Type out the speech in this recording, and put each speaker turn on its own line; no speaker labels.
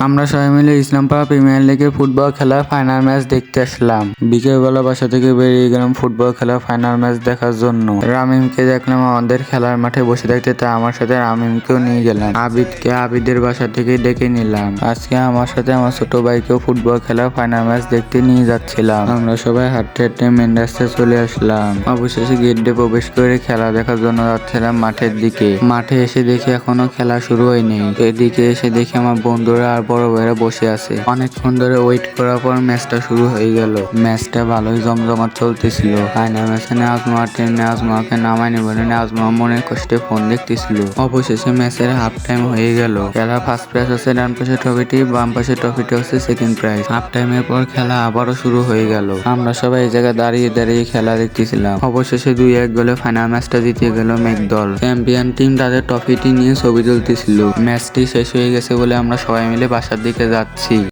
আমরা সবাই মিলে ইসলামপাড়া প্রিমিয়ার লিগের ফুটবল খেলার ফাইনাল ম্যাচ দেখতে আসলাম। বিকেলবেলা বাসা থেকে বেরিয়ে গেলাম ফুটবল খেলার ফাইনাল ম্যাচ দেখার জন্য। রামিমকে দেখলাম আমাদের খেলার মাঠে বসে থাকতে, তাই আমার সাথে রামিমকেও নিয়ে গেলাম। আবিদের বাসা থেকে ডেকে নিলাম। আজকে আমার সাথে আমার ছোট ভাইকেও ফুটবল খেলার ফাইনাল ম্যাচ দেখতে নিয়ে যাচ্ছিলাম। আমরা সবাই হাঁটতে হাঁটতে মেন রাস্তায় চলে আসলাম। অবশেষে গেট দিয়ে প্রবেশ করে খেলা দেখার জন্য যাচ্ছিলাম মাঠের দিকে। মাঠে এসে দেখি এখনো খেলা শুরু হয়নি। এদিকে এসে দেখি আমার বন্ধুরা আর বড় ভাইরা বসে আছে। অনেকক্ষণ ধরে ওয়েট করার পর ম্যাচটা শুরু হয়ে গেল। ম্যাচটা ভালোই জমজমাট চলতেছিল। ফাইনাল ম্যাচে নেওয়াজমাকে নামায় নিব না, নেওয়াজমা মনের কষ্টে ফোন দেখতেছিল। অবশেষে ম্যাচের হাফ টাইম হয়ে গেল। খেলা ফার্স্ট প্রাইজ হচ্ছে ডান পাশে ট্রফিটি, বাম পাশে ট্রফিটি হচ্ছে সেকেন্ড প্রাইজ। হাফ টাইমের পর খেলা আবারও শুরু হয়ে গেল। আমরা সবাই এই জায়গায় দাঁড়িয়ে দাঁড়িয়ে খেলা দেখতেছিলাম। অবশেষে 2-1 গোলে ফাইনাল ম্যাচটা জিতে গেল মেঘদল। চ্যাম্পিয়ন টিম তাদের ট্রফিটি নিয়ে ছবি তুলতেছিল। ম্যাচটি শেষ হয়ে গেছে বলে আমরা সবাই মিলে বাসার দিকে যাচ্ছি।